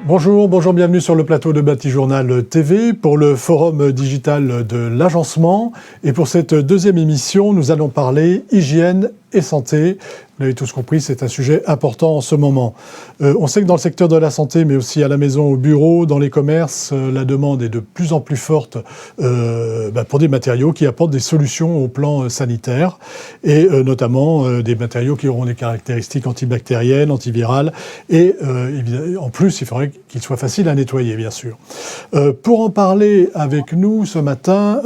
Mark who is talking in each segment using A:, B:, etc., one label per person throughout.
A: Bonjour, bienvenue sur le plateau de Batijournal TV pour le forum digital de l'agencement. Et pour cette deuxième émission, nous allons parler hygiène et santé. Vous l'avez tous compris, c'est un sujet important en ce moment. On sait que dans le secteur de la santé, mais aussi à la maison, au bureau, dans les commerces, la demande est de plus en plus forte pour des matériaux qui apportent des solutions au plan sanitaire et notamment des matériaux qui auront des caractéristiques antibactériennes, antivirales et en plus, il faudrait qu'ils soient faciles à nettoyer, bien sûr. Pour en parler avec nous ce matin,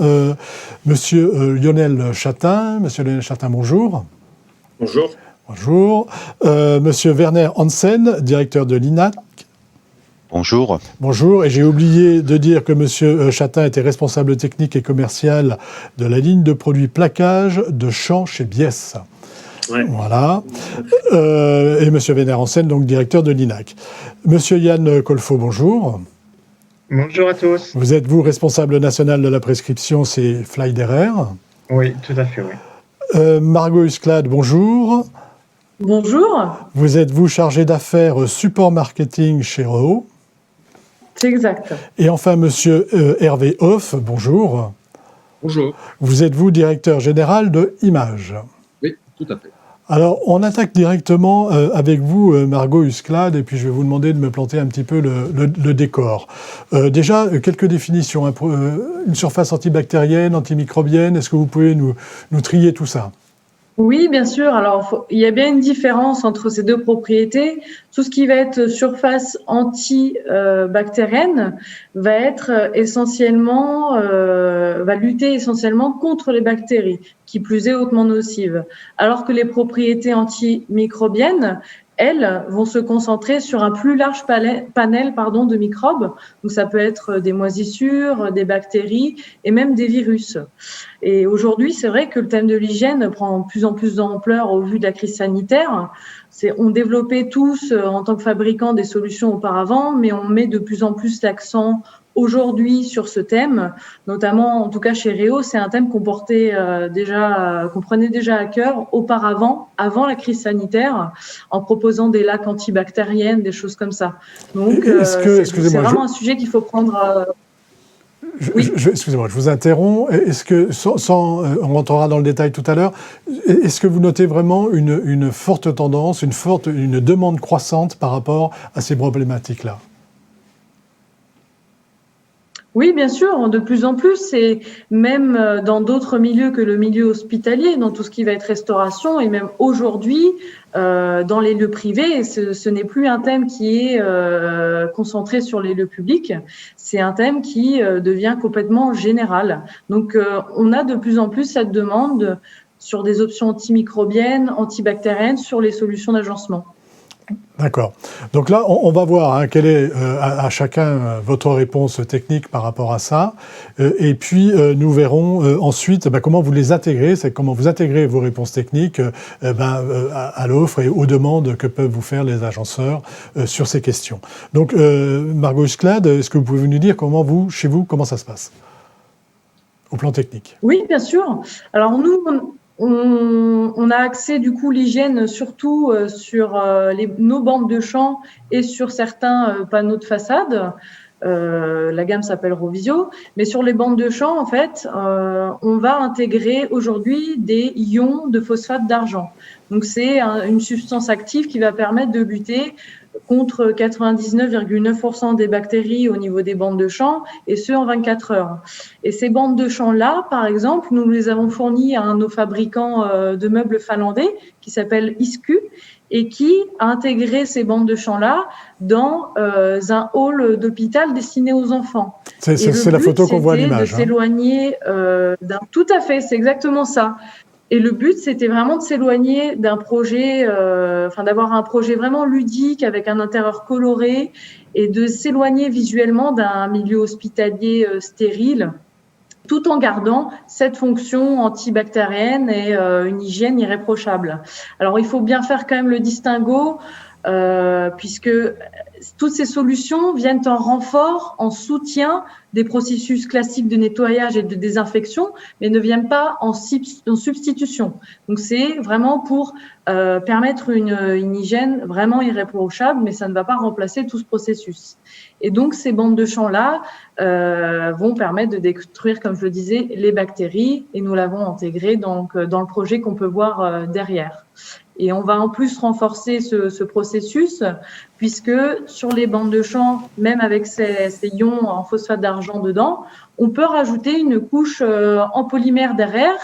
A: Monsieur Lionel Chatin. Monsieur Lionel Chatin, bonjour.
B: Bonjour.
A: Bonjour. Monsieur Werner Hansen, directeur de l'INAC.
C: Bonjour.
A: Bonjour. Et j'ai oublié de dire que Monsieur Chatin était responsable technique et commercial de la ligne de produits plaquage de champs chez Biesse.
B: Ouais.
A: Voilà. Et Monsieur Werner Hansen, donc directeur de l'INAC. Monsieur Yann Colfo, bonjour.
D: Bonjour à tous.
A: Vous êtes, vous, responsable national de la prescription, c'est Flyderer.
D: Oui, tout à fait, oui.
A: Margot Husclade, bonjour.
E: Bonjour.
A: Vous êtes, vous, chargé d'affaires support marketing chez Renault.
E: C'est exact.
A: Et enfin, monsieur Hervé Hoff, bonjour.
B: Bonjour.
A: Vous êtes, vous, directeur général de Image.
B: Oui, tout à fait.
A: Alors, on attaque directement avec vous, Margot Husclade, et puis je vais vous demander de me planter un petit peu le décor. Déjà, quelques définitions. Une surface antibactérienne, antimicrobienne, est-ce que vous pouvez nous trier tout ça ?
E: Oui, bien sûr. Alors, il y a bien une différence entre ces deux propriétés. Tout ce qui va être surface antibactérienne va être essentiellement, va lutter essentiellement contre les bactéries, qui plus est hautement nocives. Alors que les propriétés antimicrobiennes, elles, vont se concentrer sur un plus large panel de microbes. Donc, ça peut être des moisissures, des bactéries et même des virus. Et aujourd'hui, c'est vrai que le thème de l'hygiène prend de plus en plus d'ampleur au vu de la crise sanitaire. On développait tous, en tant que fabricants, des solutions auparavant, mais on met de plus en plus l'accent aujourd'hui sur ce thème, notamment, en tout cas chez Réo, c'est un thème qu'on prenait déjà à cœur auparavant, avant la crise sanitaire, en proposant des lacs antibactériennes, des choses comme ça. Donc, c'est vraiment un sujet qu'il faut prendre.
A: Excusez-moi, je vous interromps. Est-ce que, on rentrera dans le détail tout à l'heure, est-ce que vous notez vraiment une forte tendance, une demande croissante par rapport à ces problématiques-là ?
E: Oui, bien sûr, de plus en plus, et même dans d'autres milieux que le milieu hospitalier, dans tout ce qui va être restauration, et même aujourd'hui, dans les lieux privés, ce n'est plus un thème qui est concentré sur les lieux publics, c'est un thème qui devient complètement général. Donc, on a de plus en plus cette demande sur des options antimicrobiennes, antibactériennes, sur les solutions d'agencement.
A: D'accord. Donc là, on va voir quelle est à chacun votre réponse technique par rapport à ça. Et puis, nous verrons ensuite comment vous les intégrez, c'est comment vous intégrez vos réponses techniques à l'offre et aux demandes que peuvent vous faire les agenceurs sur ces questions. Donc, Margot Husclade, est-ce que vous pouvez nous dire chez vous, comment ça se passe au plan technique ?
E: Oui, bien sûr. Alors, nous, on a axé du coup l'hygiène surtout sur nos bandes de champs et sur certains panneaux de façade. La gamme s'appelle Rovisio, mais sur les bandes de champs, en fait, on va intégrer aujourd'hui des ions de phosphate d'argent. Donc, c'est une substance active qui va permettre de lutter contre 99,9% des bactéries au niveau des bandes de champs, et ce en 24 heures. Et ces bandes de champs-là, par exemple, nous les avons fournies à un de nos fabricants de meubles finlandais qui s'appelle Isku, et qui a intégré ces bandes de champs-là dans un hall d'hôpital destiné aux enfants.
A: C'est la photo qu'on voit à l'image.
E: De s'éloigner Tout à fait, c'est exactement ça. Et le but, c'était vraiment de s'éloigner d'un projet, d'avoir un projet vraiment ludique avec un intérieur coloré et de s'éloigner visuellement d'un milieu hospitalier stérile, tout en gardant cette fonction antibactérienne et une hygiène irréprochable. Alors, il faut bien faire quand même le distinguo puisque toutes ces solutions viennent en renfort, en soutien des processus classiques de nettoyage et de désinfection, mais ne viennent pas en substitution. Donc c'est vraiment pour permettre une hygiène vraiment irréprochable, mais ça ne va pas remplacer tout ce processus. Et donc ces bandes de champs-là vont permettre de détruire, comme je le disais, les bactéries, et nous l'avons intégré donc dans le projet qu'on peut voir derrière. Et on va en plus renforcer ce processus, puisque sur les bandes de champs, même avec ces ions en phosphate d'argent dedans, on peut rajouter une couche en polymère derrière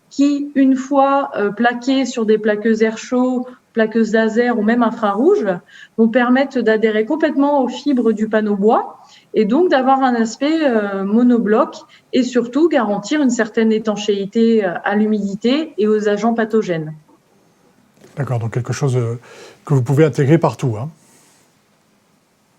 E: qui, une fois plaquée sur des plaqueuses air chaud, plaqueuses laser ou même infrarouge, vont permettre d'adhérer complètement aux fibres du panneau bois et donc d'avoir un aspect monobloc et surtout garantir une certaine étanchéité à l'humidité et aux agents pathogènes.
A: D'accord, donc quelque chose que vous pouvez intégrer partout, hein.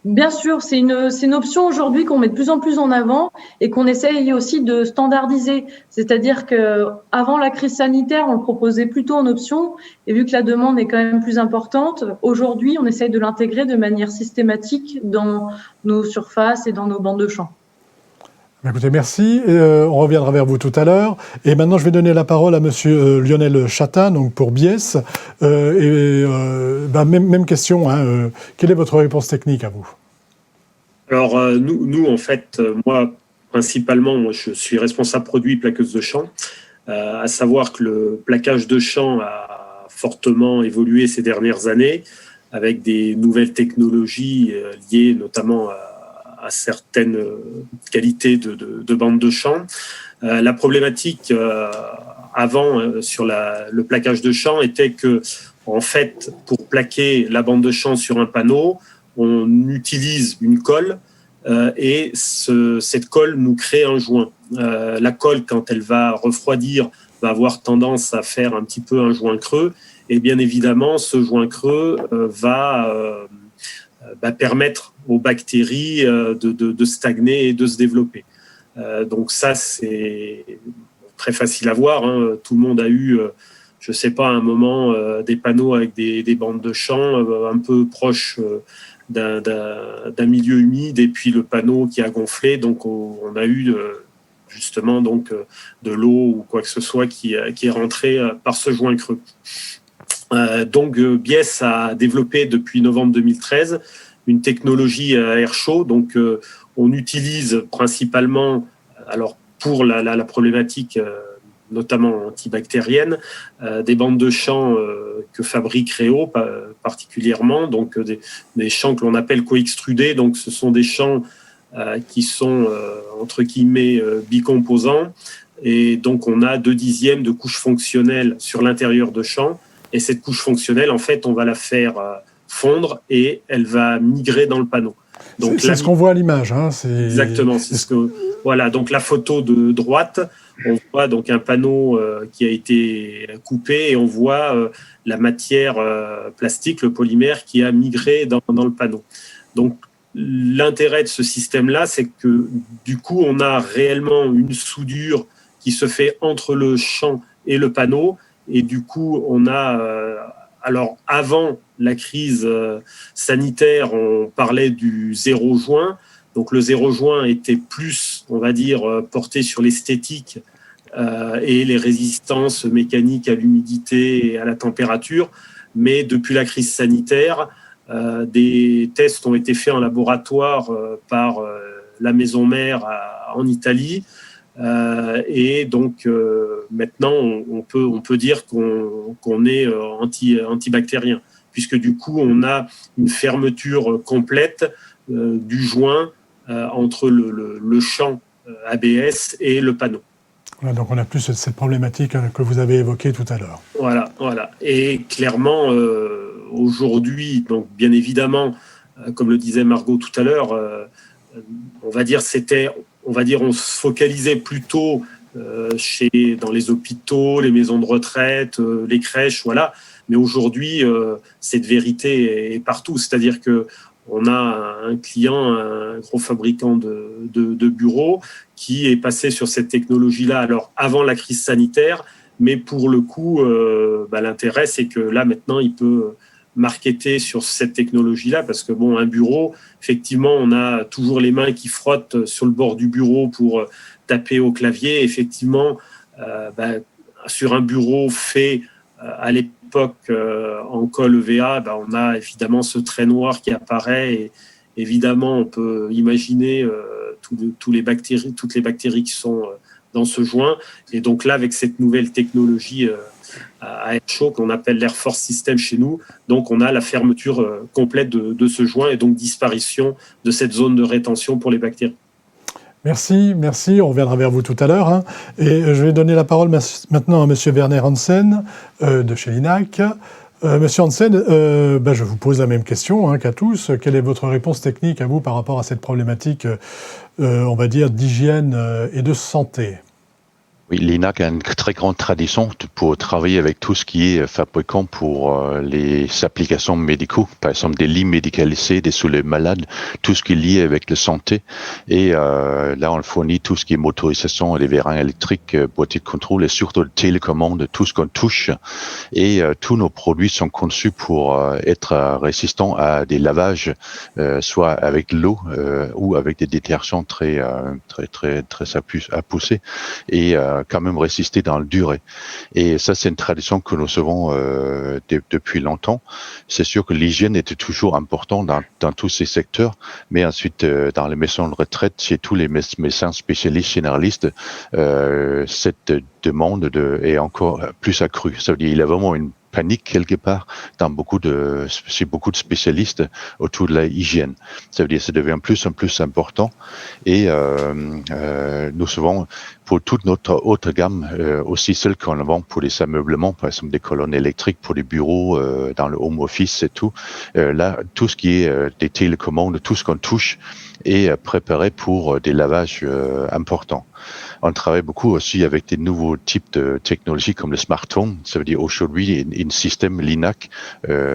E: Bien sûr, c'est une option aujourd'hui qu'on met de plus en plus en avant et qu'on essaye aussi de standardiser. C'est-à-dire qu'avant la crise sanitaire, on le proposait plutôt en option et vu que la demande est quand même plus importante, aujourd'hui, on essaye de l'intégrer de manière systématique dans nos surfaces et dans nos bandes de champs.
A: Écoutez, merci. On reviendra vers vous tout à l'heure. Et maintenant, je vais donner la parole à Monsieur Lionel Chatin, donc pour Biesse. Même question. Hein, quelle est votre réponse technique à vous ?
B: Alors, nous, en fait, moi, principalement, je suis responsable produit plaqueuse de champ. À savoir que le plaquage de champ a fortement évolué ces dernières années avec des nouvelles technologies liées notamment à certaines qualités de bande de champ. La problématique avant sur le plaquage de champ était que, en fait, pour plaquer la bande de champ sur un panneau, on utilise une colle et cette colle nous crée un joint. La colle, quand elle va refroidir, va avoir tendance à faire un petit peu un joint creux. Et bien évidemment, ce joint creux va permettre aux bactéries de stagner et de se développer. Donc ça, c'est très facile à voir, hein. Tout le monde a eu, je ne sais pas, à un moment, des panneaux avec des bandes de champ un peu proches d'un milieu humide et puis le panneau qui a gonflé. Donc on a eu justement donc, de l'eau ou quoi que ce soit qui est rentré par ce joint creux. Donc Biesse a développé depuis novembre 2013 une technologie à air chaud. Donc on utilise principalement, alors pour la problématique notamment antibactérienne, des bandes de champ que fabrique Réo particulièrement, donc des champs que l'on appelle co-extrudés. Donc ce sont des champs qui sont entre guillemets bicomposants, et donc on a 2/10 de couche fonctionnelle sur l'intérieur de champ, et cette couche fonctionnelle, en fait, on va la faire fondre et elle va migrer dans le panneau. Donc
A: c'est ce qu'on voit à l'image, hein,
B: exactement, c'est ce que voilà. Donc la photo de droite, on voit donc un panneau qui a été coupé et on voit la matière plastique, le polymère, qui a migré dans le panneau. Donc l'intérêt de ce système-là, c'est que du coup, on a réellement une soudure qui se fait entre le champ et le panneau, et du coup, on a alors avant la crise sanitaire, on parlait du zéro joint. Donc le zéro joint était plus, on va dire, porté sur l'esthétique et les résistances mécaniques à l'humidité et à la température. Mais depuis la crise sanitaire, des tests ont été faits en laboratoire par la maison mère en Italie. Et donc maintenant, on peut dire qu'on est antibactérien, puisque du coup, on a une fermeture complète du joint entre le champ ABS et le panneau.
A: Voilà, donc on a plus cette problématique que vous avez évoquée tout à l'heure.
B: Voilà. Et clairement, aujourd'hui, donc bien évidemment, comme le disait Margot tout à l'heure, on va dire on se focalisait plutôt dans les hôpitaux, les maisons de retraite, les crèches, voilà. Mais aujourd'hui, cette vérité est partout. C'est-à-dire que on a un client, un gros fabricant de bureaux, qui est passé sur cette technologie-là, alors avant la crise sanitaire, mais pour le coup, l'intérêt, c'est que là, maintenant, il peut marketer sur cette technologie-là, parce que un bureau, effectivement, on a toujours les mains qui frottent sur le bord du bureau pour taper au clavier. Effectivement, sur un bureau fait à l'époque en colle EVA, on a évidemment ce trait noir qui apparaît et évidemment, on peut imaginer toutes les bactéries qui sont dans ce joint. Et donc là, avec cette nouvelle technologie à air chaud qu'on appelle l'Air Force System chez nous, donc on a la fermeture complète de ce joint et donc disparition de cette zone de rétention pour les bactéries.
A: Merci. On reviendra vers vous tout à l'heure. Hein. Et je vais donner la parole maintenant à M. Werner Hansen de chez Linac. Monsieur Hansen, je vous pose la même question qu'à tous. Quelle est votre réponse technique à vous par rapport à cette problématique, on va dire, d'hygiène et de santé ?
C: Oui, Linac a une très grande tradition pour travailler avec tout ce qui est fabricant pour les applications médicaux, par exemple des lits médicalisés, des soulèvements malades, tout ce qui est lié avec la santé. Et là, on fournit tout ce qui est motorisation, les vérins électriques, boîtiers de contrôle et surtout de télécommande, tout ce qu'on touche. Et tous nos produits sont conçus pour être résistants à des lavages, soit avec l'eau ou avec des détergents très à pousser. Et quand même résister dans la durée. Et ça, c'est une tradition que nous avons depuis longtemps. C'est sûr que l'hygiène était toujours importante dans tous ces secteurs, mais ensuite, dans les maisons de retraite, chez tous les médecins spécialistes généralistes, cette demande est encore plus accrue. Ça veut dire qu'il y a vraiment une panique quelque part chez beaucoup de spécialistes autour de la hygiène. Ça veut dire que ça devient plus en plus important et nous avons pour toute notre haute gamme, aussi celle qu'on vend pour les ameublements, par exemple des colonnes électriques pour les bureaux, dans le home office et tout. Là, tout ce qui est des télécommandes, tout ce qu'on touche est préparé pour des lavages importants. On travaille beaucoup aussi avec des nouveaux types de technologies comme le smartphone. Ça veut dire aujourd'hui, un système Linac,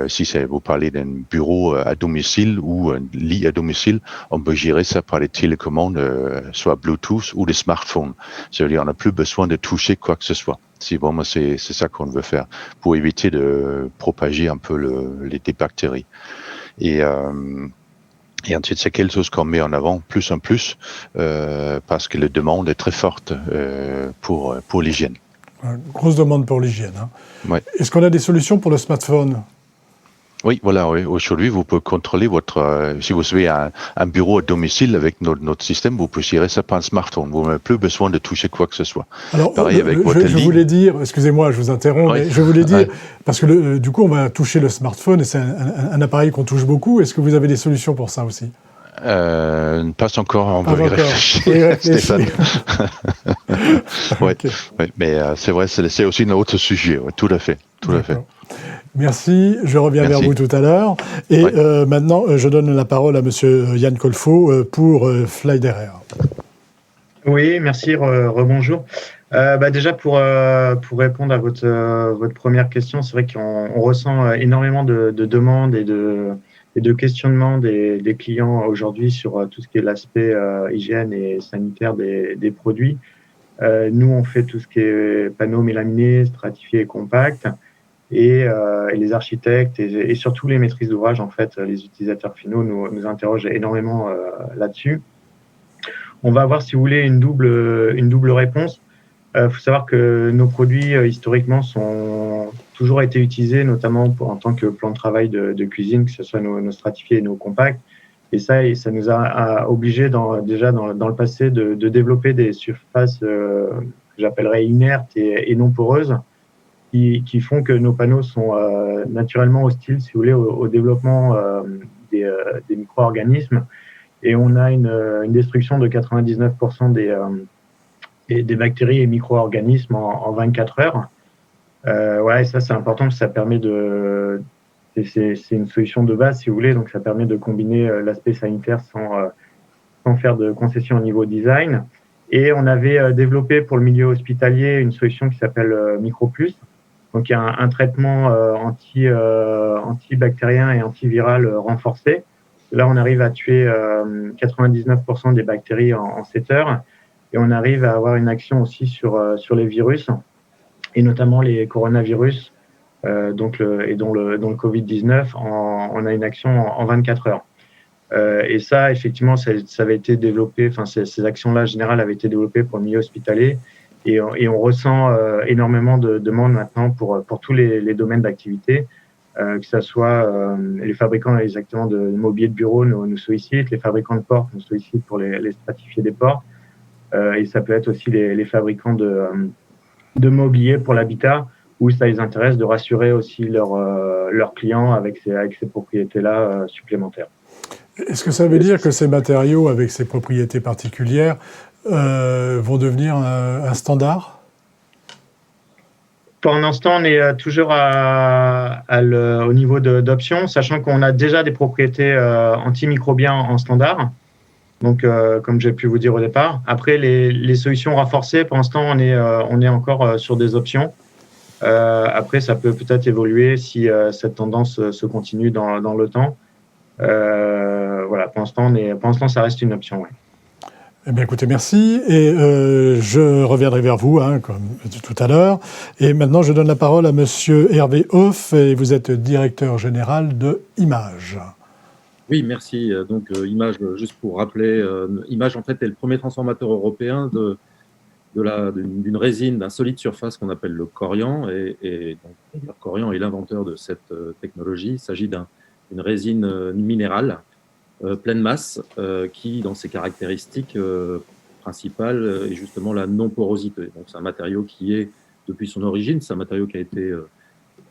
C: si vous parlez d'un bureau à domicile ou un lit à domicile, on peut gérer ça par les télécommandes, soit Bluetooth ou des smartphones. Ça veut dire qu'on n'a plus besoin de toucher quoi que ce soit. Si vraiment c'est ça qu'on veut faire pour éviter de propager un peu des bactéries. Et ensuite, c'est quelque chose qu'on met en avant plus en plus parce que la demande est très forte pour l'hygiène.
A: Une grosse demande pour l'hygiène. Hein.
C: Ouais.
A: Est-ce qu'on a des solutions pour le smartphone ?
C: Oui, voilà. Oui. Aujourd'hui, vous pouvez contrôler si vous avez un bureau à domicile avec notre système, vous pouvez gérer ça par un smartphone. Vous n'avez plus besoin de toucher quoi que ce soit.
A: Alors,
C: pareil avec votre
A: je
C: lit.
A: voulais dire, excusez-moi, je vous interromps,
C: Oui.
A: mais je voulais dire, parce que du coup, on va toucher le smartphone et c'est un appareil qu'on touche beaucoup. Est-ce que vous avez des solutions pour ça aussi ?
C: Pas encore, on va y réfléchir, Stéphane. Ouais, okay. Ouais, mais c'est vrai, c'est aussi un autre sujet, ouais, tout à fait.
A: Merci, je reviens vers vous tout à l'heure. Et maintenant, je donne la parole à M. Yann Colfo pour Flyder.
D: Oui, merci, rebonjour. Déjà, pour répondre à votre première question, c'est vrai qu'on ressent énormément de demandes et de questionnements des clients aujourd'hui sur tout ce qui est l'aspect hygiène et sanitaire des produits. Nous, on fait tout ce qui est panneaux mélaminés, stratifiés et compacts. Et les architectes et surtout les maîtrises d'ouvrage, en fait, les utilisateurs finaux nous interrogent énormément là-dessus. On va avoir, si vous voulez, une double réponse. Faut savoir que nos produits, historiquement, sont toujours été utilisés, notamment en tant que plan de travail de cuisine, que ce soit nos stratifiés et nos compacts. Et ça nous a obligés, déjà dans le passé, de développer des surfaces que j'appellerais inertes et non poreuses, qui font que nos panneaux sont naturellement hostiles, si vous voulez, au développement des micro-organismes. Et on a une destruction de 99% des bactéries et micro-organismes en 24 heures. Et ça, c'est important parce que ça permet c'est une solution de base, si vous voulez, donc ça permet de combiner l'aspect sanitaire sans faire de concessions au niveau design. Et on avait développé pour le milieu hospitalier une solution qui s'appelle MicroPlus. Donc, il y a un traitement antibactérien et antiviral renforcé. Là, on arrive à tuer 99% des bactéries en 7 heures. Et on arrive à avoir une action aussi sur les virus, et notamment les coronavirus, dont le Covid-19 on a une action en 24 heures. Et ça, effectivement, ça avait été développé, enfin, ces actions-là, en général, avaient été développées pour le milieu hospitalier. Et on ressent énormément de demandes maintenant pour tous les domaines d'activité, que ce soit les fabricants exactement de mobilier de bureau nous sollicitent, les fabricants de portes nous sollicitent pour les stratifier des portes, et ça peut être aussi les fabricants de mobilier pour l'habitat, où ça les intéresse de rassurer aussi leurs clients avec ces propriétés-là supplémentaires.
A: Est-ce que ça veut dire que ces matériaux, avec ces propriétés particulières, vont devenir un standard ?
D: Pour l'instant, on est toujours au niveau d'options, sachant qu'on a déjà des propriétés antimicrobiens en standard. Donc, comme j'ai pu vous dire au départ. Après, les solutions renforcées, pour l'instant, on est encore sur des options. Après, ça peut peut-être évoluer si cette tendance se continue dans le temps. Voilà, pour l'instant, ça reste une option. Ouais.
A: Eh bien, écoutez, merci. Et je reviendrai vers vous, comme tout à l'heure. Et maintenant, je donne la parole à Monsieur Hervé Hoff, et vous êtes directeur général de Image.
F: Oui, merci. Donc, Image, juste pour rappeler, Image, en fait, est le premier transformateur européen d'une résine, d'un solide surface qu'on appelle le Corian. Et donc, Corian est l'inventeur de cette technologie. Il s'agit d'une résine minérale pleine masse qui, dans ses caractéristiques principales, est justement la non-porosité. Donc, c'est un matériau qui est, depuis son origine, c'est un matériau qui a été,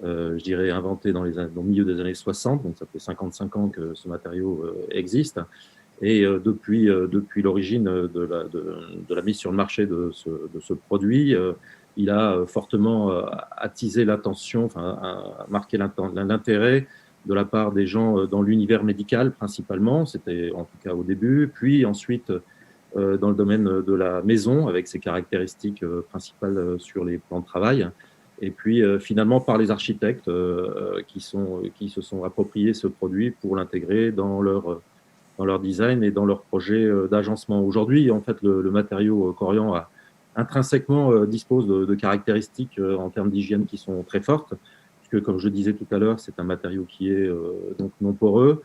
F: je dirais, inventé dans le milieu des années 60. Donc, ça fait 55 ans que ce matériau existe. Et depuis l'origine de la mise sur le marché de ce produit, il a fortement attisé l'attention, marqué l'intérêt de la part des gens dans l'univers médical principalement, c'était en tout cas au début, puis ensuite dans le domaine de la maison avec ses caractéristiques principales sur les plans de travail, et puis finalement par les architectes qui se sont appropriés ce produit pour l'intégrer dans leur design et dans leur projet d'agencement. Aujourd'hui, en fait, le matériau Corian intrinsèquement dispose de caractéristiques en termes d'hygiène qui sont très fortes, puisque, comme je disais tout à l'heure, c'est un matériau qui est donc non poreux,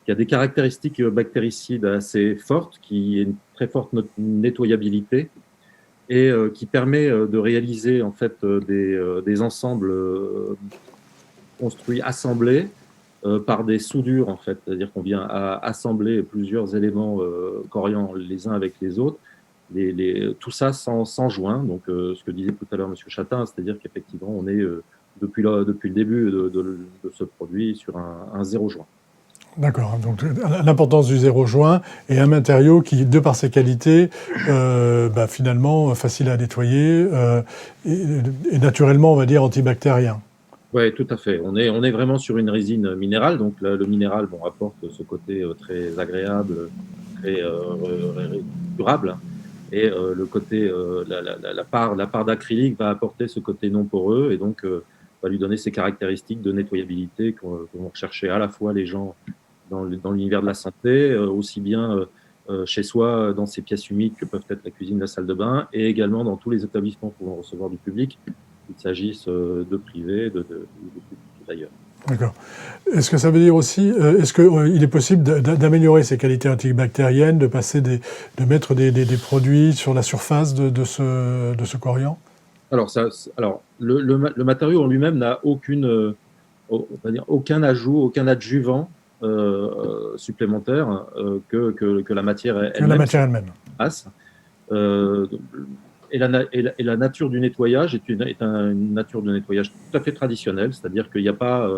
F: qui a des caractéristiques bactéricides assez fortes, qui a une très forte nettoyabilité et qui permet de réaliser en fait des ensembles construits, assemblés par des soudures en fait, c'est-à-dire qu'on vient à assembler plusieurs éléments Corian les uns avec les autres, tout ça sans joint. Donc ce que disait tout à l'heure Monsieur Chatin, c'est-à-dire qu'effectivement on est depuis le début de ce produit sur un zéro joint.
A: D'accord, donc l'importance du zéro joint et un matériau qui, de par ses qualités, finalement facile à nettoyer et naturellement, on va dire, antibactérien.
F: Oui, tout à fait. On est vraiment sur une résine minérale, donc le minéral apporte ce côté très agréable, très durable, et le côté la part d'acrylique va apporter ce côté non poreux et donc va lui donner ces caractéristiques de nettoyabilité que vont rechercher à la fois les gens dans l'univers de la santé, aussi bien chez soi, dans ces pièces humides que peuvent être la cuisine, la salle de bain, et également dans tous les établissements pouvant recevoir du public, qu'il s'agisse de privés, de d'ailleurs.
A: D'accord. Est-ce que ça veut dire aussi, est-ce qu'il est possible d'améliorer ces qualités antibactériennes, de mettre des produits sur la surface de ce Corian ?
F: Alors le matériau en lui-même n'a aucun ajout, aucun adjuvant supplémentaire que la matière elle-même.
A: La matière elle-même.
F: Passe. Et la nature du nettoyage est une nature de nettoyage tout à fait traditionnelle, c'est-à-dire qu'il n'y a pas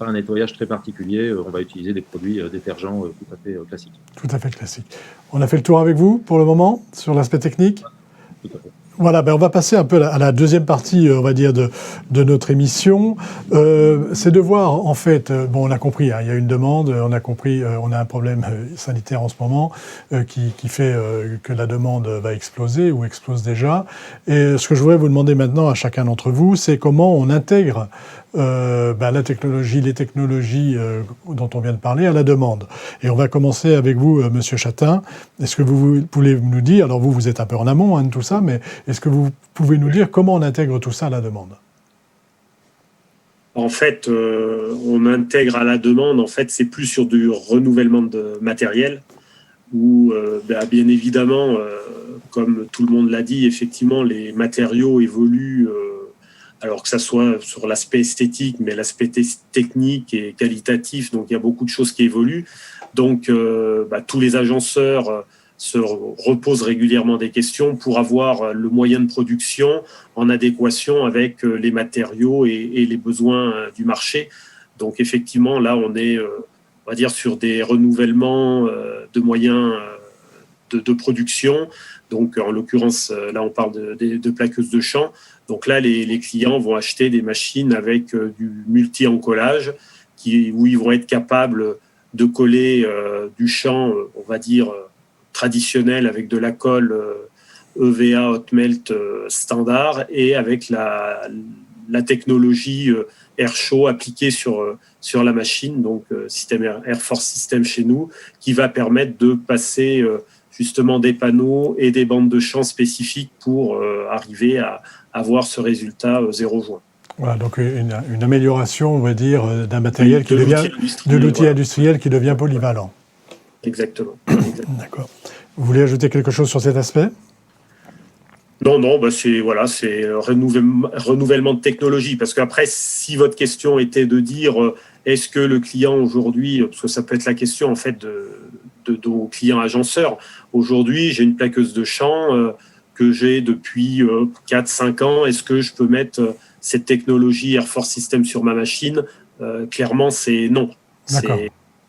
F: un nettoyage très particulier. On va utiliser des produits détergents tout à fait classiques. Tout
A: à fait classique. On a fait le tour avec vous pour le moment sur l'aspect technique ?
F: Tout à fait.
A: Voilà, on va passer un peu à la deuxième partie, on va dire, de notre émission. C'est de voir, en fait, on a compris, il y a une demande, on a compris, on a un problème sanitaire en ce moment qui fait que la demande va exploser ou explose déjà. Et ce que je voudrais vous demander maintenant à chacun d'entre vous, c'est comment on intègre les technologies dont on vient de parler à la demande. Et on va commencer avec vous, Monsieur Chatin. Est-ce que vous pouvez nous dire, alors vous êtes un peu en amont de tout ça, mais est-ce que vous pouvez nous dire comment on intègre tout ça à la demande ?
B: En fait, on intègre à la demande, en fait, c'est plus sur du renouvellement de matériel où, bien évidemment, comme tout le monde l'a dit, effectivement, les matériaux évoluent, alors que ça soit sur l'aspect esthétique, mais l'aspect technique et qualitatif, donc il y a beaucoup de choses qui évoluent. Donc, tous les agenceurs se reposent régulièrement des questions pour avoir le moyen de production en adéquation avec les matériaux et les besoins du marché. Donc, effectivement, là, on est, on va dire, sur des renouvellements de moyens de production. Donc, en l'occurrence, là, on parle de plaqueuses de champ. Donc là, les clients vont acheter des machines avec du multi-encollage où ils vont être capables de coller du champ, on va dire, traditionnel avec de la colle EVA Hot Melt standard et avec la technologie air chaud appliquée sur la machine, donc système Air Force System chez nous, qui va permettre de passer justement des panneaux et des bandes de champ spécifiques pour arriver à avoir ce résultat 0 joint.
A: Voilà, donc une amélioration, on va dire, d'un matériel qui devient de l'outil industriel qui devient polyvalent.
B: Exactement.
A: D'accord. Vous voulez ajouter quelque chose sur cet aspect ?
B: Non, c'est renouvellement de technologie. Parce qu'après, si votre question était de dire est-ce que le client aujourd'hui, parce que ça peut être la question en fait de nos clients agenceurs, aujourd'hui j'ai une plaqueuse de champ que j'ai depuis 4-5 ans, est-ce que je peux mettre cette technologie Air Force System sur ma machine ? Clairement, c'est non.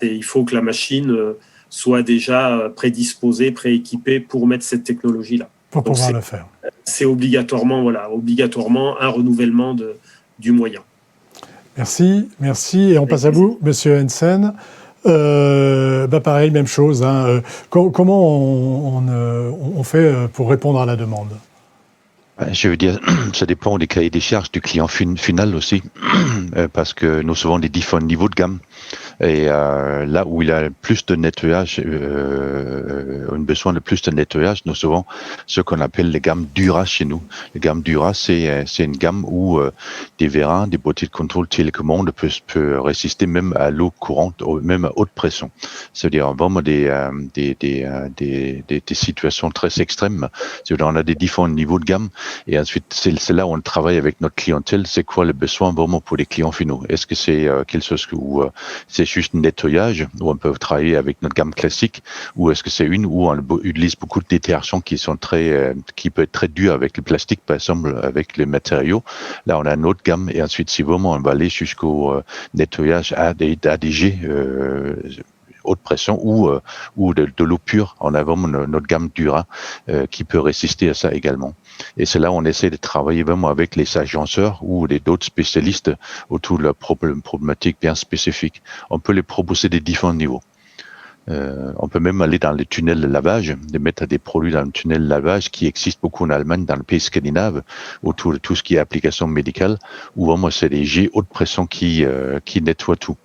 B: Il faut que la machine soit déjà prédisposée, prééquipée pour mettre cette technologie-là.
A: Pour pouvoir le faire.
B: C'est obligatoirement un renouvellement du moyen.
A: Merci. Et on passe à vous, Monsieur Hansen. Pareil, même chose. Hein. Comment on fait pour répondre à la demande ?
C: Je veux dire, ça dépend des cahiers des charges du client final aussi, parce que nous avons des différents niveaux de gamme. Et là où il a plus de nettoyage, un besoin de plus de nettoyage, nous avons ce qu'on appelle les gammes Dura chez nous. Les gammes Dura, c'est une gamme où des vérins, des boîtiers de contrôle télécommande peuvent résister même à l'eau courante, même à haute pression. C'est-à-dire vraiment des situations très extrêmes. C'est-à-dire on a des différents niveaux de gamme. Et ensuite, c'est là où on travaille avec notre clientèle. C'est quoi le besoin vraiment pour les clients finaux ? Est-ce que c'est quelque chose où c'est juste un nettoyage, où on peut travailler avec notre gamme classique, ou est-ce que c'est une où on utilise beaucoup de détergents qui peut être très durs avec le plastique, par exemple, avec les matériaux. Là, on a une autre gamme. Et ensuite, si vraiment on va aller jusqu'au nettoyage ADG, haute pression ou de l'eau pure, on a vraiment notre gamme Dura qui peut résister à ça également. Et c'est là où on essaie de travailler vraiment avec les agenceurs ou d'autres spécialistes autour de la problématique bien spécifique. On peut les proposer des différents niveaux. On peut même aller dans les tunnels de lavage, de mettre des produits dans le tunnel de lavage qui existe beaucoup en Allemagne, dans le pays scandinave, autour de tout ce qui est application médicale, où vraiment c'est des jets haute pression qui nettoient tout.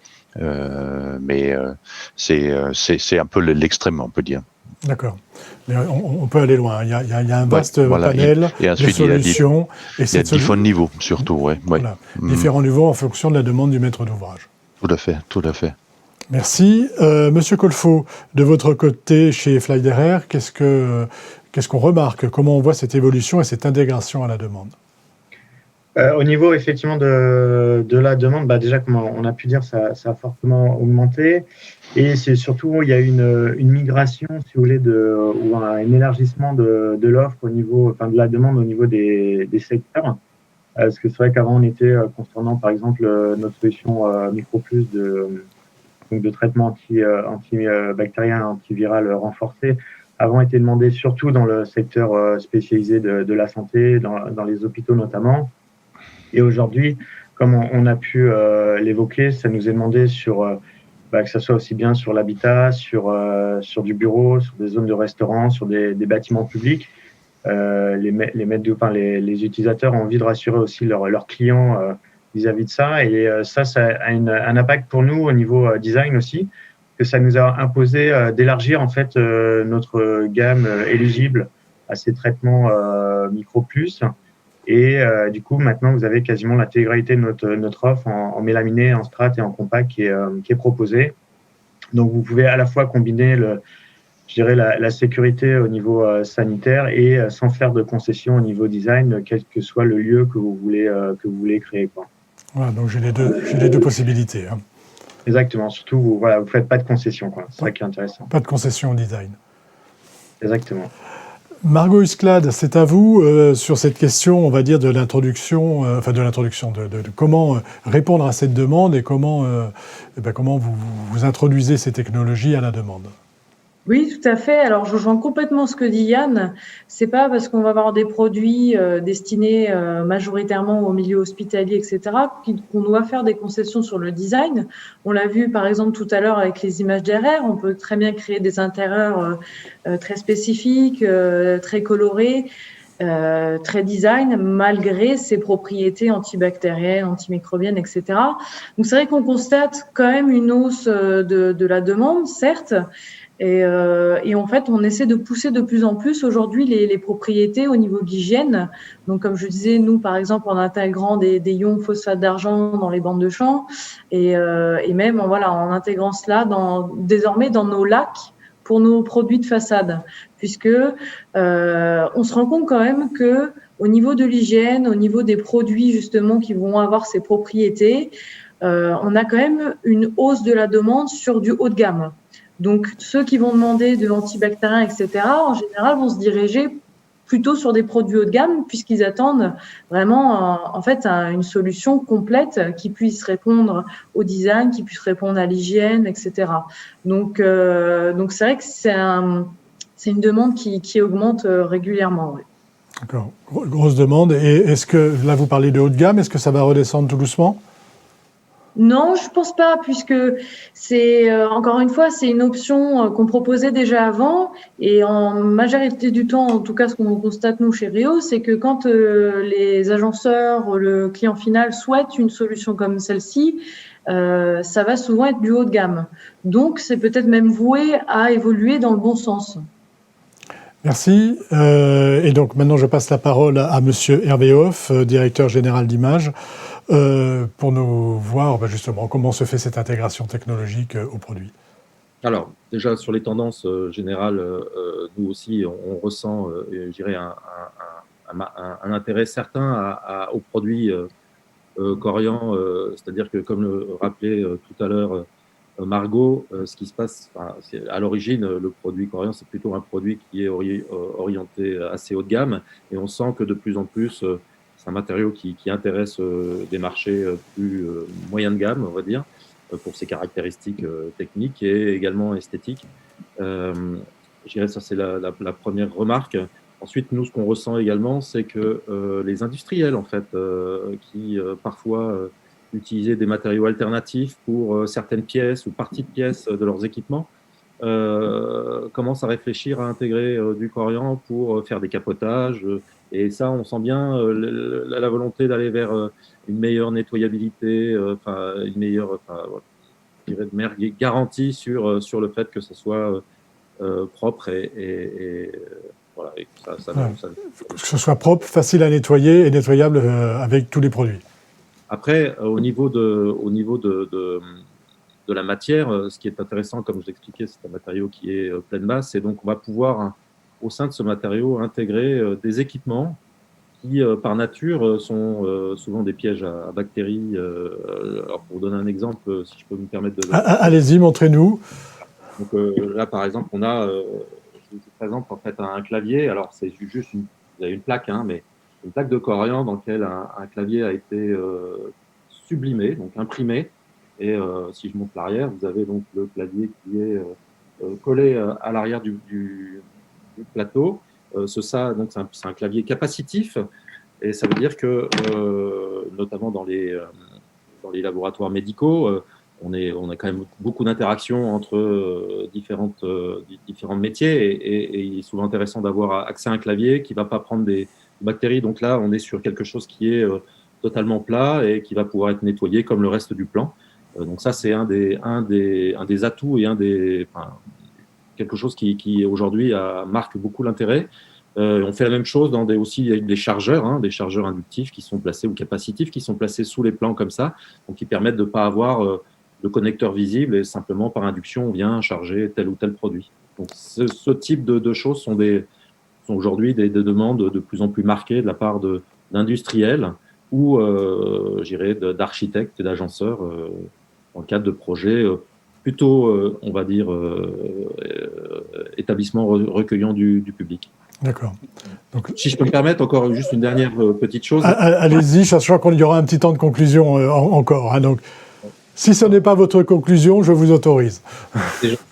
C: Mais c'est un peu l'extrême, on peut dire.
A: D'accord. Mais on peut aller loin. Il y a un vaste panel de solutions.
C: Il y a différents niveaux, surtout.
A: Voilà. Différents niveaux en fonction de la demande du maître d'ouvrage.
C: Tout à fait.
A: Merci. Monsieur Colfo, de votre côté, chez Flyderair, qu'est-ce qu'on remarque ? Comment on voit cette évolution et cette intégration à la demande ?
D: Au niveau effectivement de la demande, déjà comme on a pu dire, ça a fortement augmenté et c'est surtout il y a une migration, si vous voulez, ou un élargissement de l'offre au niveau, de la demande au niveau des secteurs. Parce que c'est vrai qu'avant on était concernant par exemple notre solution MicroPlus de traitement antibactérien, antiviral renforcé. Avant était demandé surtout dans le secteur spécialisé de la santé, dans les hôpitaux notamment. Et aujourd'hui, comme on a pu l'évoquer, ça nous est demandé que ça soit aussi bien sur l'habitat, sur du bureau, sur des zones de restaurants, sur des bâtiments publics. Les utilisateurs ont envie de rassurer aussi leurs clients vis-à-vis de ça. Et ça a un impact pour nous au niveau design aussi, que ça nous a imposé d'élargir en fait notre gamme éligible à ces traitements MicroPlus. Et du coup, maintenant, vous avez quasiment l'intégralité de notre offre en mélaminé, en strat et en compact qui est proposée. Donc, vous pouvez à la fois combiner je dirais la sécurité au niveau sanitaire et sans faire de concessions au niveau design, quel que soit le lieu que vous voulez créer, quoi.
A: Voilà, donc j'ai les deux possibilités. Hein.
D: Exactement. Surtout, vous faites pas de concessions, quoi. C'est ça qui est intéressant.
A: Pas de concession au design.
D: Exactement.
A: Margot Husklad, c'est à vous sur cette question, on va dire, de l'introduction, de comment répondre à cette demande et comment vous introduisez ces technologies à la demande.
E: Oui, tout à fait. Alors, je rejoins complètement ce que dit Yann. C'est pas parce qu'on va avoir des produits destinés majoritairement au milieu hospitalier, etc., qu'on doit faire des concessions sur le design. On l'a vu, par exemple, tout à l'heure avec les images d'RR. On peut très bien créer des intérieurs très spécifiques, très colorés, très design, malgré ses propriétés antibactériennes, antimicrobiennes, etc. Donc, c'est vrai qu'on constate quand même une hausse de la demande, certes. Et en fait, on essaie de pousser de plus en plus aujourd'hui les propriétés au niveau de l'hygiène. Donc, comme je disais, nous, par exemple, en intégrant des ions phosphate d'argent dans les bandes de champ et même en intégrant cela désormais dans nos lacs pour nos produits de façade, puisque on se rend compte quand même que au niveau de l'hygiène, au niveau des produits justement qui vont avoir ces propriétés, on a quand même une hausse de la demande sur du haut de gamme. Donc, ceux qui vont demander de l'antibactérien, etc., en général, vont se diriger plutôt sur des produits haut de gamme puisqu'ils attendent vraiment, une solution complète qui puisse répondre au design, qui puisse répondre à l'hygiène, etc. Donc, c'est vrai que c'est une demande qui augmente régulièrement. Oui.
A: D'accord. Grosse demande. Et est-ce que, là, vous parlez de haut de gamme, est-ce que ça va redescendre tout doucement ?
E: Non, je pense pas, puisque c'est encore une fois, c'est une option qu'on proposait déjà avant, et en majorité du temps, en tout cas, ce qu'on constate nous chez Rio, c'est que quand les agenceurs, le client final souhaite une solution comme celle-ci, ça va souvent être du haut de gamme. Donc, c'est peut-être même voué à évoluer dans le bon sens.
A: Merci. Et donc maintenant, je passe la parole à Monsieur Hervé Hoff, directeur général d'Image, pour nous voir justement comment se fait cette intégration technologique au produit.
F: Alors, déjà, sur les tendances générales, nous aussi, on ressent, je dirais, un intérêt certain aux produits Corian, c'est-à-dire que, comme le rappelait tout à l'heure Margot, ce qui se passe, à l'origine, le produit Corian, c'est plutôt un produit qui est orienté assez haut de gamme, et on sent que de plus en plus, c'est un matériau qui intéresse des marchés plus moyen de gamme, on va dire, pour ses caractéristiques techniques et également esthétiques. Je dirais ça, c'est la première remarque. Ensuite, nous, ce qu'on ressent également, c'est que les industriels, en fait, qui parfois utilisaient des matériaux alternatifs pour certaines pièces ou parties de pièces de leurs équipements, commencent à réfléchir à intégrer du Corian pour faire des capotages. Et ça, on sent bien la volonté d'aller vers une meilleure nettoyabilité, une meilleure garantie sur le fait que ce soit propre et voilà. Et
A: que ce soit propre, facile à nettoyer et nettoyable avec tous les produits.
F: Après, au niveau de la matière, ce qui est intéressant, comme je l'expliquais, c'est un matériau qui est pleine masse, et donc on va pouvoir, au sein de ce matériau, intégrer des équipements qui, par nature, sont souvent des pièges à bactéries. Alors, pour vous donner un exemple, si je peux me permettre de...
A: Allez-y, montrez-nous.
F: Donc là, par exemple, on a, je vous présente en fait un clavier. Alors, c'est juste vous avez une plaque, mais une plaque de Corian dans laquelle un clavier a été sublimé, donc imprimé. Et si je monte l'arrière, vous avez donc le clavier qui est collé à l'arrière du plateau. Donc c'est un clavier capacitif, et ça veut dire que, notamment dans les laboratoires médicaux, on a quand même beaucoup d'interactions entre différents métiers, et il est souvent intéressant d'avoir accès à un clavier qui ne va pas prendre des bactéries. Donc là, on est sur quelque chose qui est totalement plat et qui va pouvoir être nettoyé comme le reste du plan. Donc ça, c'est un des atouts et quelque chose qui aujourd'hui marque beaucoup l'intérêt. On fait la même chose dans aussi des chargeurs, des chargeurs inductifs qui sont placés ou capacitifs qui sont placés sous les plans comme ça, donc qui permettent de ne pas avoir de connecteur visible et simplement par induction on vient charger tel ou tel produit. Donc ce type de choses sont aujourd'hui des demandes de plus en plus marquées de la part d'industriels ou d'architectes et d'agenceurs dans le cadre de projets plutôt, on va dire, établissements recueillant du public.
A: D'accord. Donc,
F: si je peux me permettre, encore juste une dernière petite chose.
A: Allez-y, sachant qu'il y aura un petit temps de conclusion encore. Donc, si ce n'est pas votre conclusion, je vous autorise.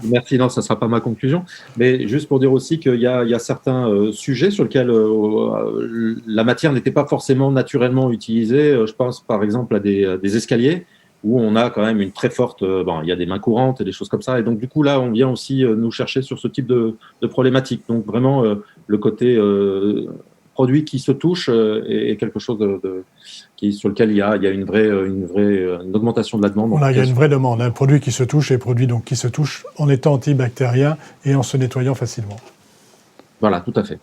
F: Merci, non, ça ne sera pas ma conclusion. Mais juste pour dire aussi qu'il y a certains sujets sur lesquels la matière n'était pas forcément naturellement utilisée. Je pense par exemple à des escaliers où on a quand même une très forte... il y a des mains courantes et des choses comme ça. Et donc, du coup, là, on vient aussi nous chercher sur ce type de problématique. Donc, vraiment, le côté produit qui se touche est quelque chose sur lequel il y a une augmentation de la demande.
A: Voilà, il y a une vraie demande. Un produit qui se touche et produit donc qui se touche en étant antibactérien et en se nettoyant facilement.
F: Voilà, tout à fait.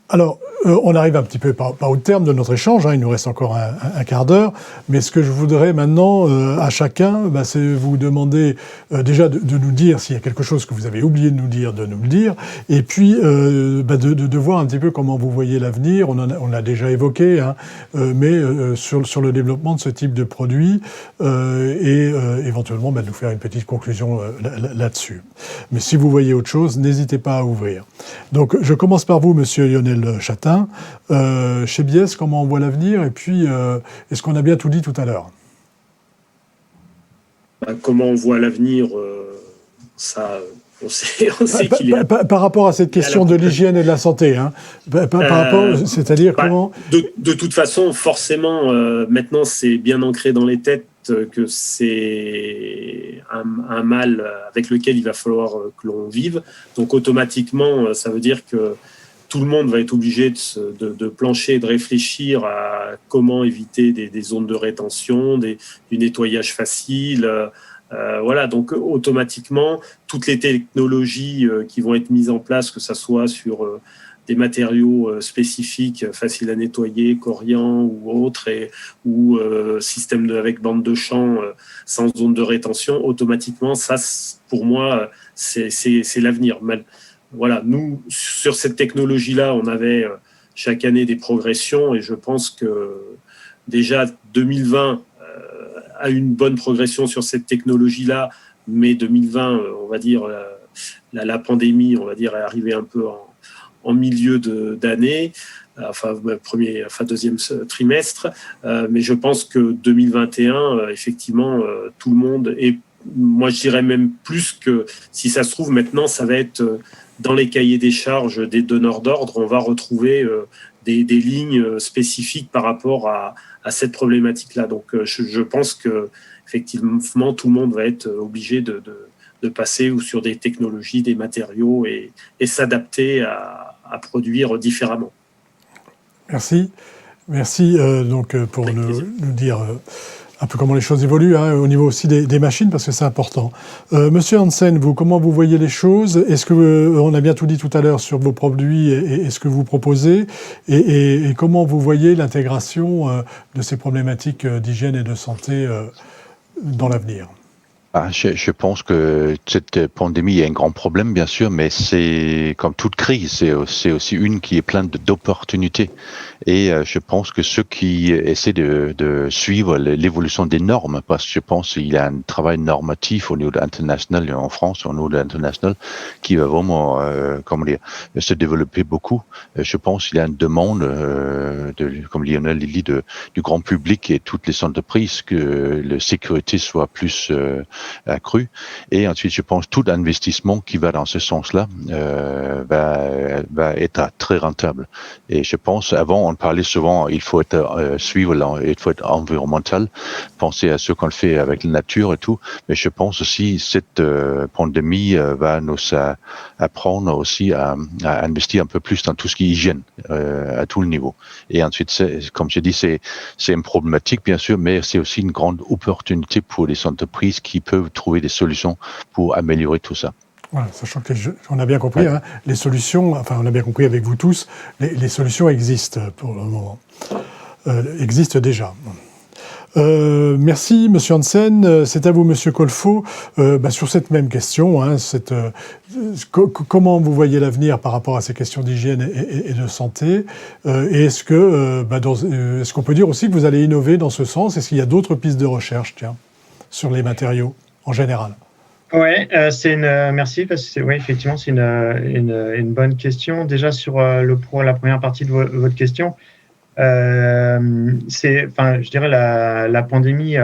A: Alors, on arrive un petit peu pas au terme de notre échange, il nous reste encore un quart d'heure, mais ce que je voudrais maintenant à chacun, c'est vous demander déjà de nous dire s'il y a quelque chose que vous avez oublié de nous dire, de nous le dire, et puis de voir un petit peu comment vous voyez l'avenir. On l'a déjà évoqué, mais sur le développement de ce type de produit et éventuellement de nous faire une petite conclusion là-dessus. Mais si vous voyez autre chose, n'hésitez pas à ouvrir. Donc, je commence par vous, Monsieur Lionel Chatin. Chez Biesse, comment on voit l'avenir? Et puis, est-ce qu'on a bien tout dit tout à l'heure?
B: Comment on voit l'avenir, ça, on sait qu'il est...
A: Par rapport à cette question de l'hygiène et de la santé, c'est-à-dire comment...
B: De toute façon, forcément, maintenant, c'est bien ancré dans les têtes que c'est un mal avec lequel il va falloir que l'on vive. Donc, automatiquement, ça veut dire que tout le monde va être obligé de plancher, de réfléchir à comment éviter des zones de rétention, du nettoyage facile. Voilà, donc automatiquement, toutes les technologies qui vont être mises en place, que ce soit sur des matériaux spécifiques, faciles à nettoyer, corian ou autres, ou système avec bande de champ sans zone de rétention, automatiquement, ça, pour moi, c'est l'avenir. Voilà, nous, sur cette technologie-là, on avait chaque année des progressions et je pense que déjà 2020 a une bonne progression sur cette technologie-là, mais 2020, on va dire, la pandémie, on va dire, est arrivée un peu en milieu d'année, deuxième trimestre, mais je pense que 2021, effectivement, tout le monde, et moi je dirais même plus que si ça se trouve maintenant, ça va être dans les cahiers des charges des donneurs d'ordre, on va retrouver des lignes spécifiques par rapport à cette problématique-là. Donc, je pense que effectivement, tout le monde va être obligé de passer ou sur des technologies, des matériaux et s'adapter à produire différemment.
A: Merci. Merci pour nous dire un peu comment les choses évoluent, au niveau aussi des machines, parce que c'est important. Monsieur Hansen, vous, comment vous voyez les choses? Est-ce que on a bien tout dit tout à l'heure sur vos produits et ce que vous proposez, et comment vous voyez l'intégration de ces problématiques d'hygiène et de santé dans l'avenir?
C: Je pense que cette pandémie est un grand problème, bien sûr, mais c'est comme toute crise, c'est aussi une qui est pleine d'opportunités. Et je pense que ceux qui essaient de suivre l'évolution des normes, parce que je pense qu'il y a un travail normatif au niveau international et en France, au niveau international, qui va vraiment, se développer beaucoup. Je pense qu'il y a une demande, comme Lionel l'a dit, du grand public et toutes les entreprises que la sécurité soit plus accrue. Et ensuite, je pense tout investissement qui va dans ce sens-là va être très rentable. Et je pense, avant, on parlait souvent, il faut être il faut être environnemental, penser à ce qu'on fait avec la nature et tout. Mais je pense aussi cette pandémie va nous apprendre aussi à investir un peu plus dans tout ce qui est hygiène à tout le niveau. Et ensuite, comme je dis, c'est une problématique bien sûr, mais c'est aussi une grande opportunité pour les entreprises qui peuvent trouver des solutions pour améliorer tout ça.
A: Voilà, sachant qu'on a bien compris, hein, les solutions, enfin on a bien compris avec vous tous, les solutions existent pour le moment, existent déjà. Merci, Monsieur Hansen. C'est à vous, Monsieur Colfo. Sur cette même question, hein, comment vous voyez l'avenir par rapport à ces questions d'hygiène et de santé, et est-ce qu'on peut dire aussi que vous allez innover dans ce sens? Est-ce qu'il y a d'autres pistes de recherche, sur les matériaux en général?
D: Ouais, merci parce que oui, effectivement, c'est une bonne question. Déjà sur la première partie de votre question. Je dirais la pandémie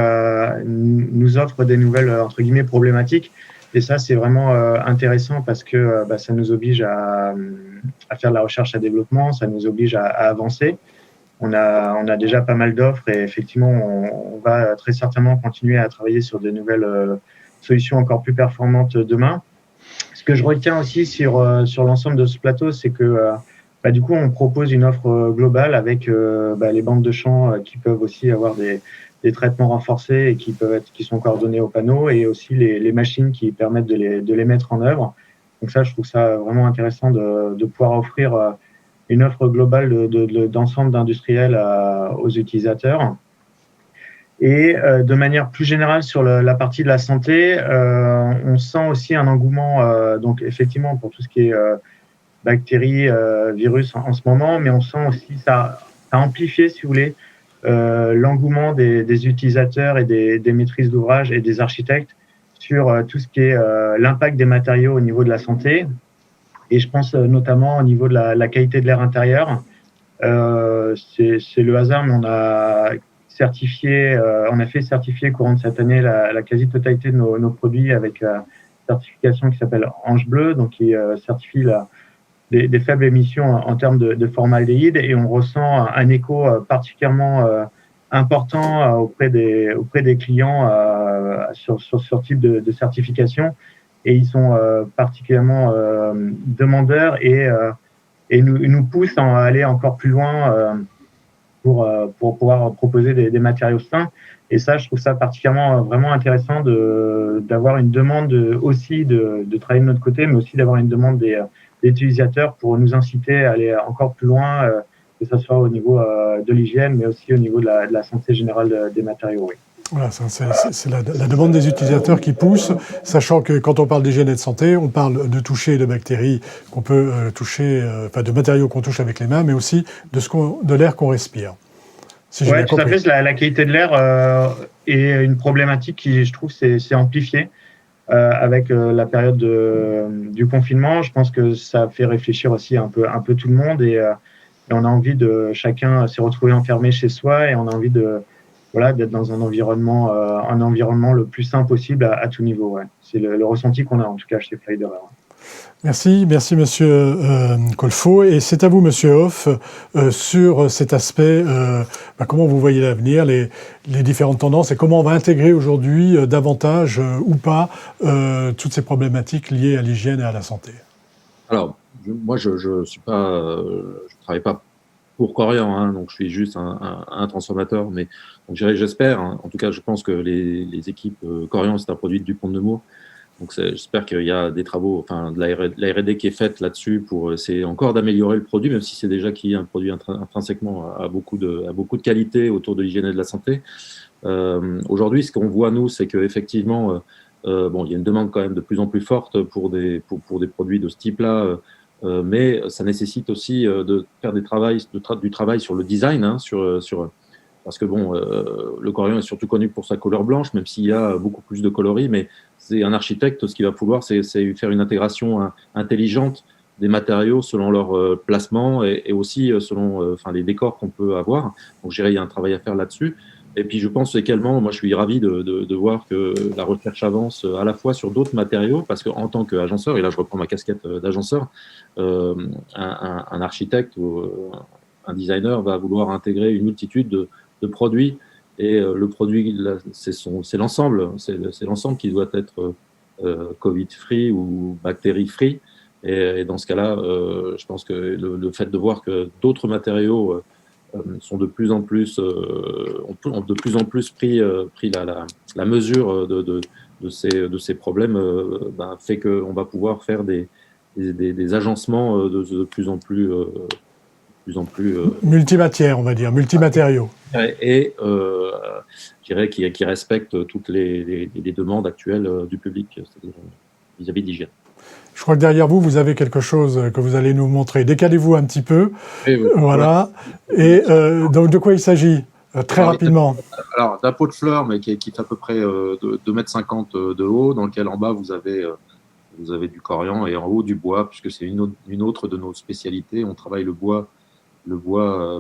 D: nous offre des nouvelles entre guillemets problématiques, et ça c'est vraiment intéressant parce que ça nous oblige à faire de la recherche à développement, ça nous oblige à avancer. On a déjà pas mal d'offres et effectivement on va très certainement continuer à travailler sur de nouvelles solutions encore plus performantes demain. Ce que je retiens aussi sur l'ensemble de ce plateau, c'est que du coup, on propose une offre globale avec les bandes de champs qui peuvent aussi avoir des traitements renforcés et qui sont coordonnés au panneau, et aussi les machines qui permettent de les mettre en œuvre. Donc ça, je trouve ça vraiment intéressant de pouvoir offrir une offre globale d'ensemble d'industriels aux utilisateurs. Et de manière plus générale sur la partie de la santé, on sent aussi un engouement, donc effectivement pour tout ce qui est bactéries, virus en ce moment, mais on sent aussi ça a amplifié, si vous voulez, l'engouement des utilisateurs et des maîtrises d'ouvrage et des architectes sur tout ce qui est l'impact des matériaux au niveau de la santé. Et je pense notamment au niveau de la qualité de l'air intérieur. C'est le hasard, mais on a fait certifier courant de cette année la quasi-totalité de nos produits avec la certification qui s'appelle Ange Bleu, donc qui certifie des faibles émissions en termes de formaldéhyde, et on ressent un écho particulièrement important auprès des clients sur ce type de certification, et ils sont particulièrement demandeurs et nous poussent à aller encore plus loin pour pouvoir proposer des matériaux sains. Et ça, je trouve ça particulièrement vraiment intéressant d'avoir une demande aussi de travailler de notre côté, mais aussi d'avoir une demande des utilisateurs pour nous inciter à aller encore plus loin, que ce soit au niveau de l'hygiène, mais aussi au niveau de la santé générale des matériaux. Oui.
A: Voilà, c'est la demande des utilisateurs qui pousse, sachant que quand on parle d'hygiène et de santé, on parle de toucher de bactéries qu'on peut toucher, de matériaux qu'on touche avec les mains, mais aussi de l'air qu'on respire.
D: Si oui, tout à fait. La qualité de l'air est une problématique qui, je trouve, s'est amplifiée avec la période du confinement. Je pense que ça fait réfléchir aussi un peu tout le monde, et on a envie de chacun s'est retrouvé enfermé chez soi, et on a envie d'être dans un environnement le plus sain possible à tout niveau. Ouais. C'est le ressenti qu'on a en tout cas chez Flyder.
A: Merci Monsieur Colfo, et c'est à vous Monsieur Hoff sur cet aspect. Comment vous voyez l'avenir, les différentes tendances, et comment on va intégrer aujourd'hui davantage ou pas toutes ces problématiques liées à l'hygiène et à la santé.
F: Alors, moi je travaille pas pour Corian, hein, donc je suis juste un transformateur, mais j'espère, hein, en tout cas je pense que les équipes Corian, c'est un produit de Dupont de Nemours. Donc j'espère qu'il y a des travaux, de la R&D qui est faite là-dessus pour essayer encore d'améliorer le produit, même si c'est déjà un produit intrinsèquement à beaucoup de qualité autour de l'hygiène et de la santé. Aujourd'hui, ce qu'on voit nous, c'est qu'effectivement, il y a une demande quand même de plus en plus forte pour des produits de ce type-là, mais ça nécessite aussi de faire du travail sur le design, hein, parce que le Corian est surtout connu pour sa couleur blanche, même s'il y a beaucoup plus de coloris, mais c'est un architecte, ce qu'il va pouvoir, c'est faire une intégration intelligente des matériaux selon leur placement et aussi selon les décors qu'on peut avoir. Donc, il y a un travail à faire là-dessus. Et puis, je pense également, moi, je suis ravi de voir que la recherche avance à la fois sur d'autres matériaux, parce qu'en tant qu'agenceur, et là, je reprends ma casquette d'agenceur, un architecte ou un designer va vouloir intégrer une multitude de produits. Et le produit, c'est l'ensemble, c'est l'ensemble qui doit être Covid-free ou bactérie-free. Et dans ce cas-là, je pense que le fait de voir que d'autres matériaux sont de plus en plus, ont de plus en plus pris la mesure ces problèmes fait qu'on va pouvoir faire des agencements de plus en plus
A: multimatière, on va dire, multimatériaux.
F: Et je dirais qui respectent toutes les demandes actuelles du public, c'est-à-dire vis-à-vis de l'hygiène.
A: Je crois que derrière vous, vous avez quelque chose que vous allez nous montrer. Décalez-vous un petit peu. Voilà. Et donc, de quoi il s'agit très rapidement?
F: Alors, d'un pot de fleurs, mais qui fait à peu près 2,50 m de haut, dans lequel en bas, vous avez du coriandre et en haut du bois, puisque c'est une autre de nos spécialités. On travaille le bois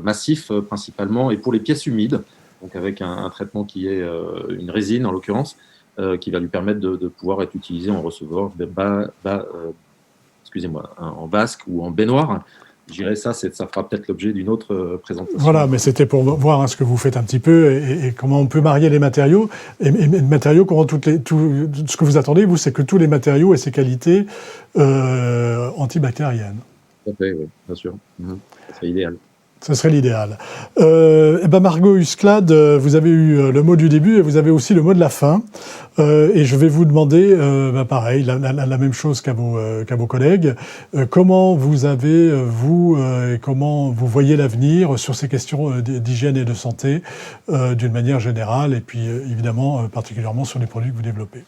F: massif principalement, et pour les pièces humides, donc avec un traitement qui est une résine en l'occurrence, qui va lui permettre de pouvoir être utilisé en receveur, en vasque ou en baignoire. Je dirais ça fera peut-être l'objet d'une autre présentation.
A: Voilà, mais c'était pour voir ce que vous faites un petit peu et comment on peut marier les matériaux. Et les matériaux, ce que vous attendez, vous, c'est que tous les matériaux aient ces qualités antibactériennes.
F: Tout à fait, oui, bien sûr. Ça serait idéal.
A: Ce serait l'idéal. Margot Husklad, vous avez eu le mot du début et vous avez aussi le mot de la fin. Et je vais vous demander, pareil, la même chose qu'à vos collègues. Comment vous avez, et comment vous voyez l'avenir sur ces questions d'hygiène et de santé d'une manière générale et puis évidemment particulièrement sur les produits que vous développez?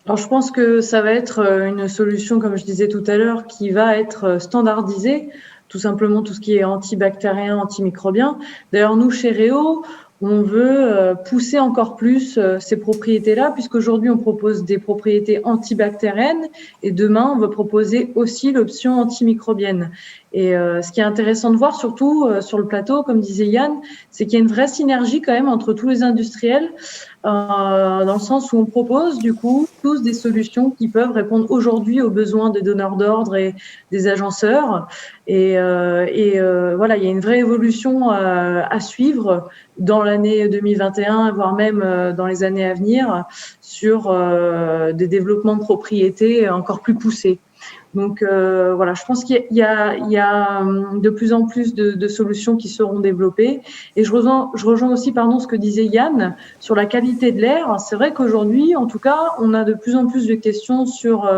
E: Alors, je pense que ça va être une solution, comme je disais tout à l'heure, qui va être standardisée. Tout simplement tout ce qui est antibactérien, antimicrobien. D'ailleurs, nous, chez Réo, on veut pousser encore plus ces propriétés-là, puisqu'aujourd'hui, on propose des propriétés antibactériennes et demain, on va proposer aussi l'option antimicrobienne. Et ce qui est intéressant de voir, surtout sur le plateau, comme disait Yann, c'est qu'il y a une vraie synergie quand même entre tous les industriels, dans le sens où on propose du coup tous des solutions qui peuvent répondre aujourd'hui aux besoins des donneurs d'ordre et des agenceurs. Et voilà, il y a une vraie évolution à suivre dans l'année 2021, voire même dans les années à venir, sur des développements de propriétés encore plus poussés. Donc voilà, je pense qu'il y a de plus en plus de solutions qui seront développées. Et je rejoins aussi ce que disait Yann sur la qualité de l'air. C'est vrai qu'aujourd'hui, en tout cas, on a de plus en plus de questions sur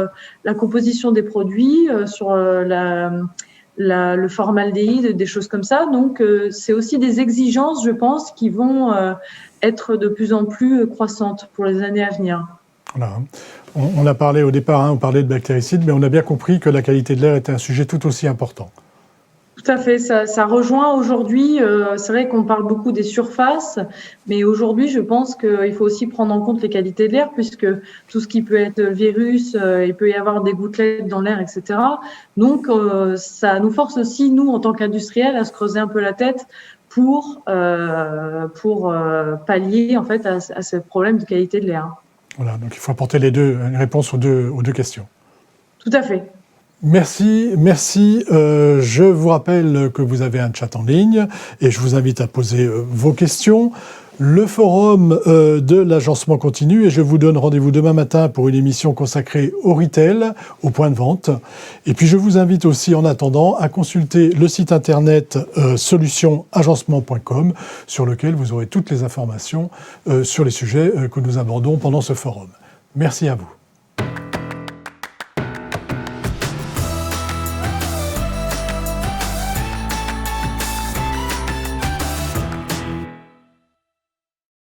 E: la composition des produits, sur le formaldéhyde, des choses comme ça. Donc c'est aussi des exigences, je pense, qui vont être de plus en plus croissantes pour les années à venir.
A: Voilà. On a parlé au départ, on parlait de bactéricides, mais on a bien compris que la qualité de l'air était un sujet tout aussi important.
E: Tout à fait, ça rejoint aujourd'hui, c'est vrai qu'on parle beaucoup des surfaces, mais aujourd'hui je pense qu'il faut aussi prendre en compte les qualités de l'air, puisque tout ce qui peut être virus, il peut y avoir des gouttelettes dans l'air, etc. Donc ça nous force aussi, nous en tant qu'industriels, à se creuser un peu la tête pour pallier en fait à ce problème de qualité de l'air.
A: Voilà, donc il faut apporter une réponse aux deux questions.
E: Tout à fait.
A: Merci. Je vous rappelle que vous avez un chat en ligne et je vous invite à poser vos questions. Le forum de l'agencement continue et je vous donne rendez-vous demain matin pour une émission consacrée au retail, au point de vente. Et puis je vous invite aussi en attendant à consulter le site internet solutionsagencement.com sur lequel vous aurez toutes les informations sur les sujets que nous abordons pendant ce forum. Merci à vous.